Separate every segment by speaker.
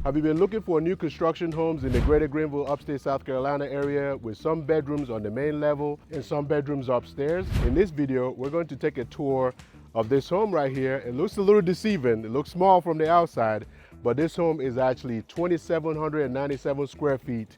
Speaker 1: Have you been looking for new construction homes in the Greater Greenville Upstate South Carolina area with some bedrooms on the main level and some bedrooms upstairs? In this video, we're going to take a tour of this home right here. It looks a little deceiving. It looks small from the outside, but this home is actually 2,797 square feet,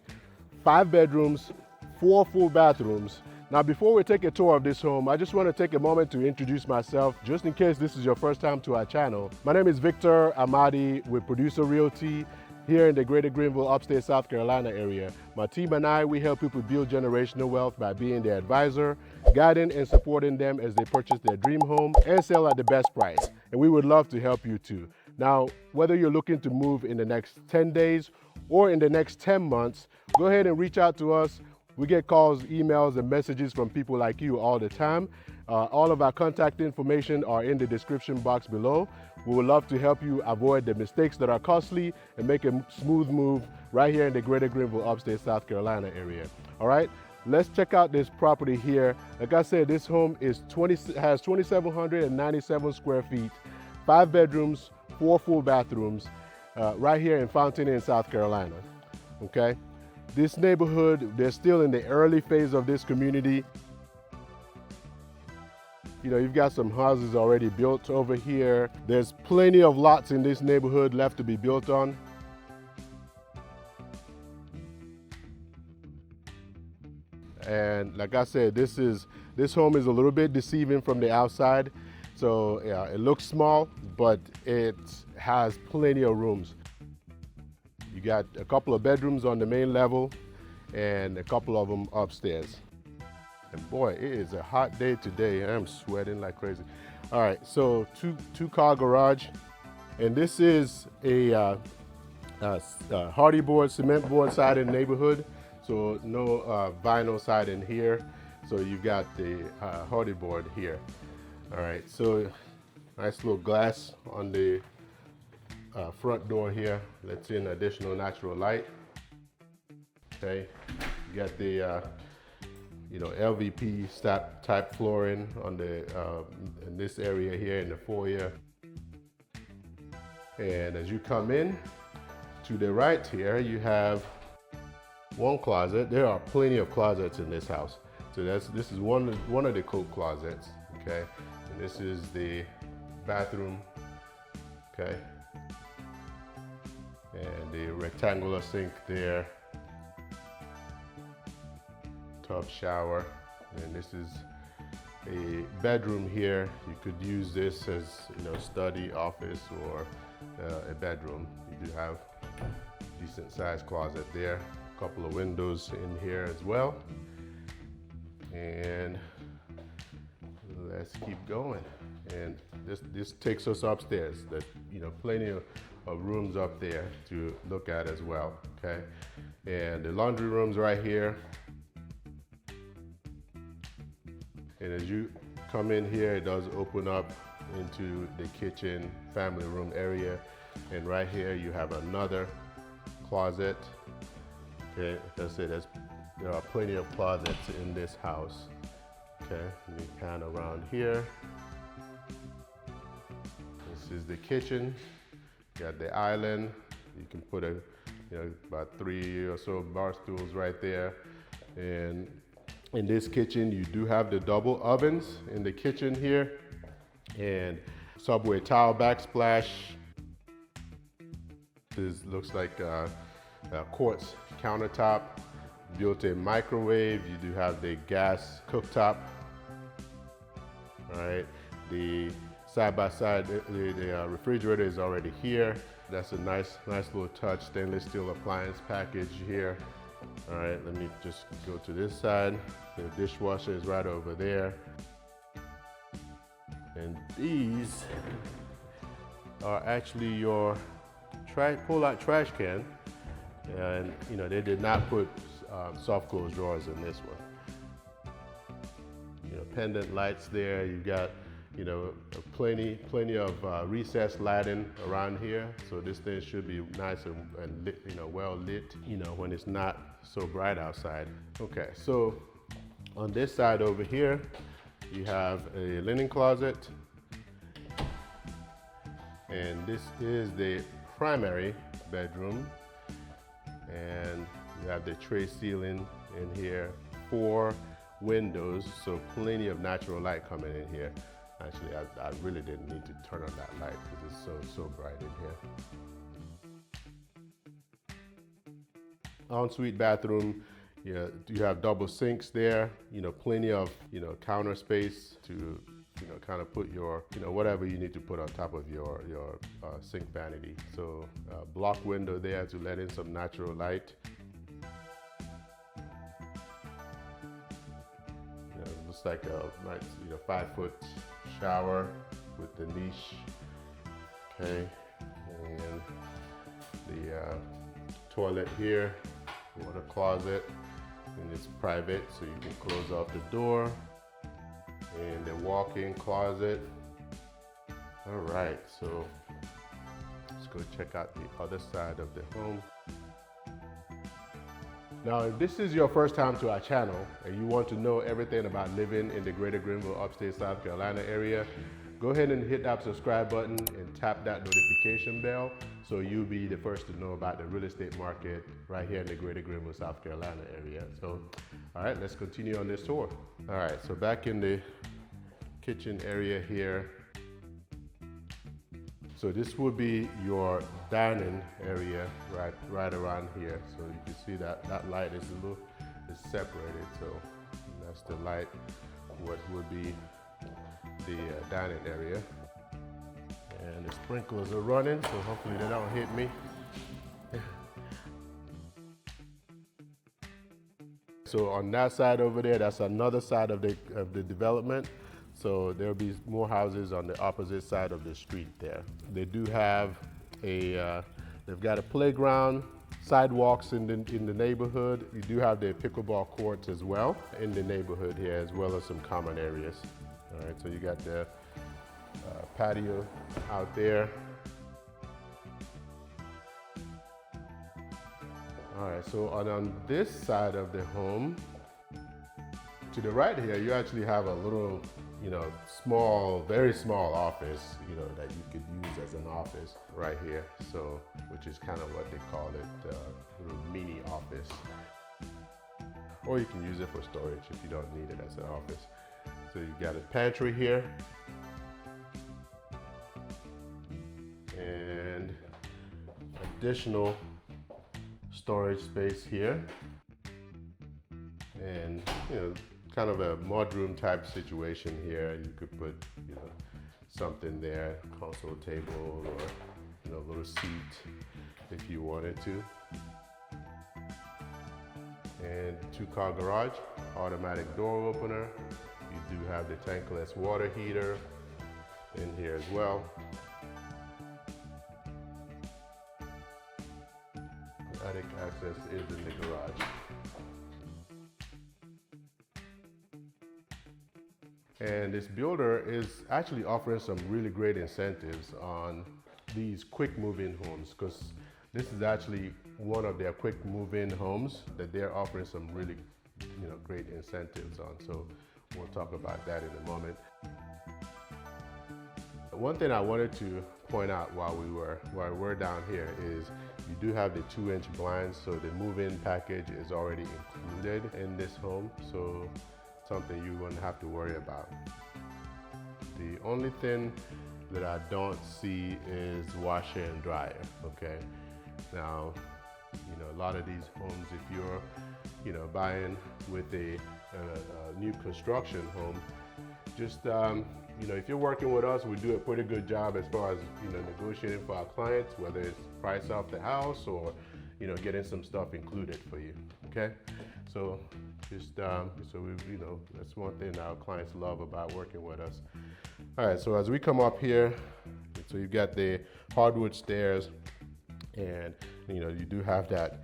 Speaker 1: 5 bedrooms, 4 full bathrooms. Now, before we take a tour of this home, I just want to take a moment to introduce myself, just in case this is your first time to our channel. My name is Victor Amadi with Producer Realty here in the Greater Greenville Upstate South Carolina area. My team and I, we help people build generational wealth by being their advisor, guiding and supporting them as they purchase their dream home and sell at the best price. And we would love to help you too. Now, whether you're looking to move in the next 10 days or in the next 10 months, go ahead and reach out to us. We get calls, emails, and messages from people like you all the time. All of our contact information are in the description box below. We would love to help you avoid the mistakes that are costly and make a smooth move right here in the Greater Greenville Upstate South Carolina area. All right, let's check out this property here. Like I said, this home has 2,797 square feet, 5 bedrooms, 4 full bathrooms, right here in Fountain Inn, South Carolina. Okay. This neighborhood, they're still in the early phase of this community. You know, you've got some houses already built over here. There's plenty of lots in this neighborhood left to be built on. And like I said, this home is a little bit deceiving from the outside. So yeah, it looks small, but it has plenty of rooms. You got a couple of bedrooms on the main level and a couple of them upstairs. And boy, it is a hot day today. I'm sweating like crazy. All right, so two car garage. And this is a hardy board, cement board sided neighborhood. So no vinyl siding here. So you got the hardy board here. All right, so nice little glass on the front door here. Let's in additional natural light. Okay, you got the LVP type flooring on the in this area here in the foyer. And as you come in to the right here, you have one closet. There are plenty of closets in this house. So this is one of the coat closets. Okay, and this is the bathroom. Okay. And the rectangular sink there, tub shower, and this is a bedroom here. You could use this as study, office, or a bedroom. You do have a decent sized closet there, a couple of windows in here as well. And let's keep going. And this takes us upstairs. There's plenty of rooms up there to look at as well. Okay, and the laundry room's right here. And as you come in here, it does open up into the kitchen, family room area. And right here you have another closet. Okay, like I said, there are plenty of closets in this house. Okay, let me pan around here. This is the kitchen. You got the island. You can put about 3 or so bar stools right there. And in this kitchen, you do have the double ovens in the kitchen here, and subway tile backsplash. This looks like a quartz countertop, built-in microwave. You do have the gas cooktop. All right, the side-by-side, the refrigerator is already here. That's a nice little touch, stainless steel appliance package here. All right, let me just go to this side. The dishwasher is right over there. And these are actually your pull-out trash can. And they did not put soft close drawers in this one. Pendant lights there. You've got plenty of recessed lighting around here, so this thing should be nice and lit, well lit, when it's not so bright outside. Okay, so on this side over here, you have a linen closet, and this is the primary bedroom, and you have the tray ceiling in here, 4 windows, so plenty of natural light coming in here. Actually, I really didn't need to turn on that light because it's so bright in here. Ensuite bathroom, you have double sinks there, plenty of, counter space to, kind of put your, whatever you need to put on top of your sink vanity. So block window there to let in some natural light. Looks like a nice, 5-foot shower with the niche. Okay, and the toilet here, water closet, and it's private, so you can close off the door. And the walk-in closet. All right, so let's go check out the other side of the home. Now, if this is your first time to our channel and you want to know everything about living in the Greater Greenville Upstate South Carolina area, go ahead and hit that subscribe button and tap that notification bell so you'll be the first to know about the real estate market right here in the Greater Greenville, South Carolina area. So, all right, let's continue on this tour. All right, so back in the kitchen area here. So this would be your dining area right around here. So you can see that light is separated. So that's the light, what would be the dining area. And the sprinklers are running, so hopefully they don't hit me. So on that side over there, that's another side of the development. So there'll be more houses on the opposite side of the street there. They do have they've got a playground, sidewalks in the neighborhood. You do have the pickleball courts as well in the neighborhood here, as well as some common areas. All right, so you got the patio out there. All right, so on this side of the home, to the right here, you actually have a little, small, very small office, that you could use as an office right here. So, which is kind of what they call it, little mini office. Or you can use it for storage if you don't need it as an office. So you got a pantry here. And additional storage space here. And, kind of a mudroom type situation here. You could put, something there, console table, or a little seat if you wanted to. And 2-car garage, automatic door opener. You do have the tankless water heater in here as well. Attic access is in the garage. And this builder is actually offering some really great incentives on these quick move-in homes, because this is actually one of their quick move-in homes that they're offering some really, great incentives on. So we'll talk about that in a moment. One thing I wanted to point out while we're down here is you do have the 2-inch blinds, so the move-in package is already included in this home. So something you wouldn't have to worry about. The only thing that I don't see is washer and dryer, okay? Now, a lot of these homes, if you're, buying with a new construction home, just, if you're working with us, we do a pretty good job as far as, negotiating for our clients, whether it's price off the house or, getting some stuff included for you, okay? So just, that's one thing our clients love about working with us. All right, so as we come up here, so you've got the hardwood stairs, and, you do have that,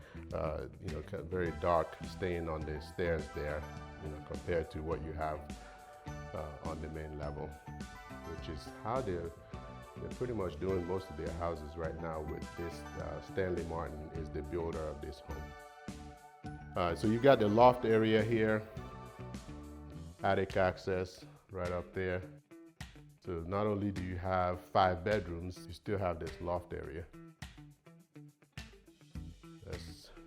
Speaker 1: very dark stain on the stairs there, compared to what you have on the main level, which is how they're pretty much doing most of their houses right now with this. Stanley Martin is the builder of this home. So you've got the loft area here, attic access right up there. So not only do you have 5 bedrooms, you still have this loft area.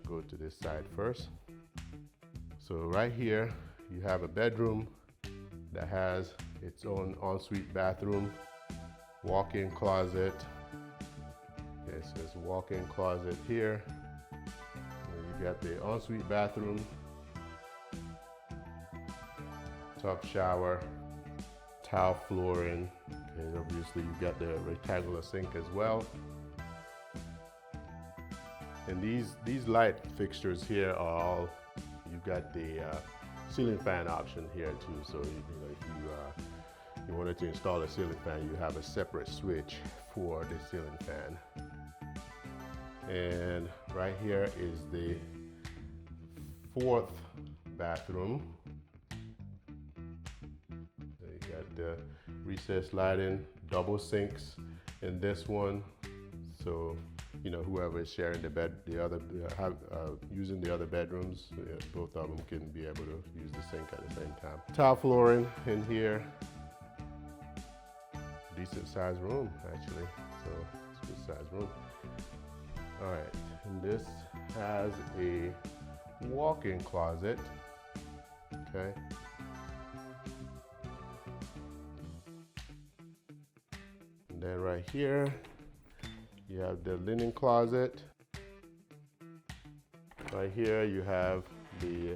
Speaker 1: go to this side first. So right here, you have a bedroom that has its own ensuite bathroom, walk-in closet. Okay, so it's a walk-in closet here. And you got the ensuite bathroom, tub shower, tile flooring. Okay, obviously you got the rectangular sink as well. And these light fixtures here are all, you've got the ceiling fan option here too. So if you wanted to install a ceiling fan, you have a separate switch for the ceiling fan. And right here is the fourth bathroom. So you got the recessed lighting, double sinks in this one. So whoever is sharing the bed, using the other bedrooms, both of them can be able to use the sink at the same time. Tile flooring in here. Decent sized room, actually. So it's a good sized room. All right, and this has a walk-in closet. Okay. And then right here, you have the linen closet. Right here, you have the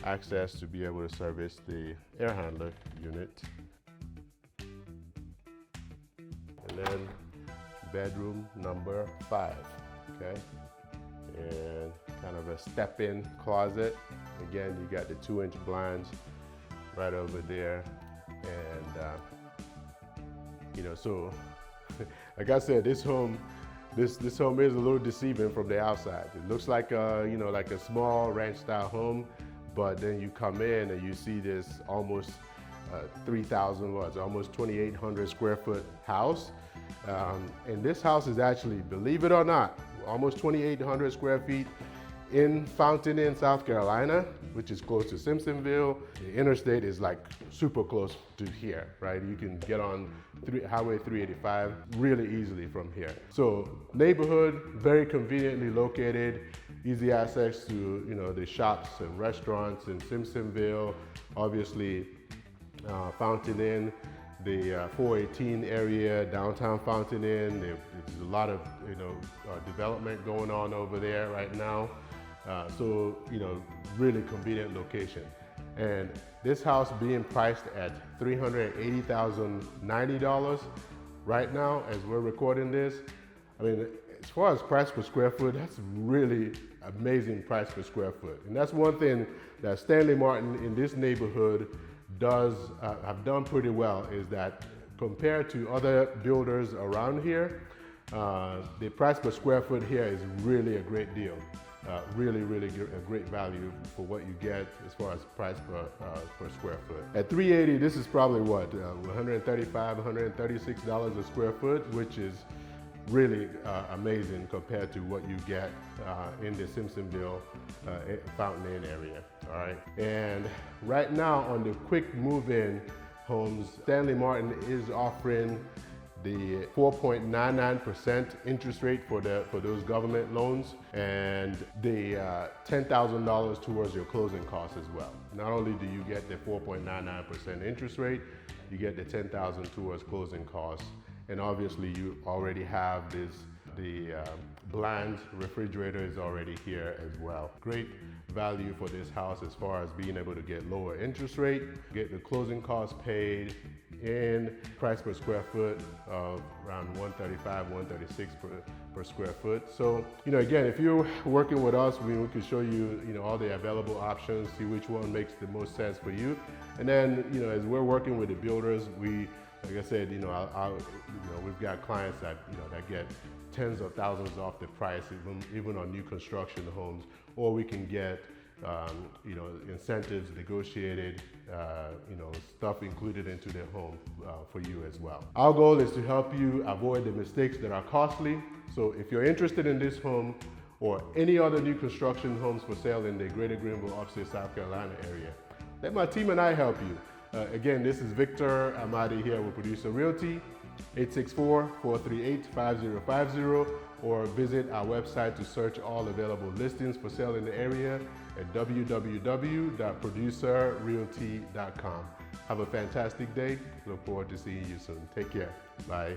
Speaker 1: access to be able to service the air handler unit. And then bedroom number 5, okay? And kind of a step-in closet. Again, you got the 2-inch blinds right over there. And, so like I said, this home is a little deceiving from the outside. It looks like like a small ranch-style home, but then you come in and you see this almost 2,800 square foot house. And this house is actually, believe it or not, almost 2,800 square feet in Fountain Inn, South Carolina, which is close to Simpsonville. The interstate is like super close to here, right? You can get on Highway 385 really easily from here. So neighborhood, very conveniently located, easy access to the shops and restaurants in Simpsonville, obviously Fountain Inn, the 418 area, downtown Fountain Inn. There's a lot of development going on over there right now. So really convenient location. And this house being priced at $380,090 right now as we're recording this. I mean, as far as price per square foot, that's really amazing price per square foot. And that's one thing that Stanley Martin in this neighborhood have done pretty well, is that compared to other builders around here, the price per square foot here is really a great deal. Really a great value for what you get as far as price per square foot. At $380, this is probably what, $135, $136 a square foot, which is really amazing compared to what you get in the Simpsonville Fountain Inn area. All right, and right now on the quick move-in homes, Stanley Martin is offering the 4.99% interest rate for those government loans, and the $10,000 towards your closing costs as well. Not only do you get the 4.99% interest rate, you get the $10,000 towards closing costs, and obviously you already have the blinds, refrigerator is already here as well. Great value for this house as far as being able to get lower interest rate, get the closing costs paid, and price per square foot of around $135, $136 per square foot. So, again, if you're working with us, we can show you, all the available options, see which one makes the most sense for you. And then, as we're working with the builders, like I said, we've got clients that, that get tens of thousands off the price, even on new construction homes, or we can get incentives negotiated, stuff included into their home for you as well. Our goal is to help you avoid the mistakes that are costly. So if you're interested in this home or any other new construction homes for sale in the Greater Greenville Upstate South Carolina area, let my team and I help you. Again, this is Victor Amadi here with Producer Realty, 864-438-5050. or visit our website to search all available listings for sale in the area at www.producerrealty.com. Have a fantastic day. Look forward to seeing you soon. Take care. Bye.